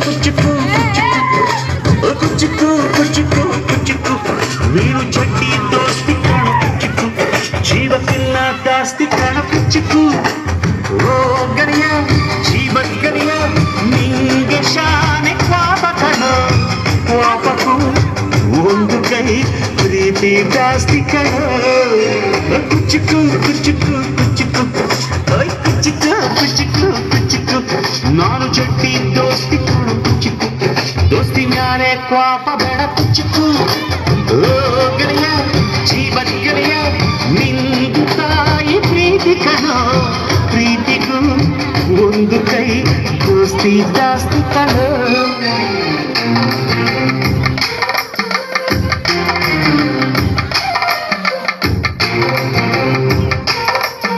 ಕುಚ್ಚುಕು ಕುಚ್ಚುಕು ಕುಚ್ಚುಕು ಕುಚ್ಚುಕು ಕುಚ್ಚುಕು ನೀನು ಚಡ್ಡಿ ದೋಸ್ತಿ ಕಾಣ ಕುಚ್ಚುಕು ಜೀವಕ್ಕಿಲ್ಲ ಜಾಸ್ತಿ ಕಾಣ ಕುಚ್ಚುಕು ಓ ಗರಿಯ ಜೀವತ್ ಗರಿಯ ನಿಂಗೆ ಶಾನೆ ಪಾಪ ಕಣ ಪಾಪಕ್ಕೂ ಒಂದು ಕೈ ಪ್ರೀತಿ ಜಾಸ್ತಿ ಕಣ ಕುಚ್ಚುಕು ಕುಚ್ಚುಕು ಕುಚ್ಚುಕು ಕುಚ್ಚುಕು ಕುಚ್ಚುಕು ಕುಚ್ಚುಕು ನಾನು ಚಟ್ಟಿ ದೋಸ್ತಿ ಕಾಣು ಕುಚ್ಚುಕು ದೋಸ್ತಿ ಮ್ಯಾಲೆ ಕ್ವಾಪ ಬೇಡ ಕುಚ್ಚುಕು ಗೆಳೆಯ ಜೀವನ ಗೆಳೆಯ ನಿಂದು ತಾಯಿ ಪ್ರೀತಿ ಕಣ ಪ್ರೀತಿಗೂ ಒಂದು ಕೈ ದೋಸ್ತಿ ಜಾಸ್ತಿ ಕಣ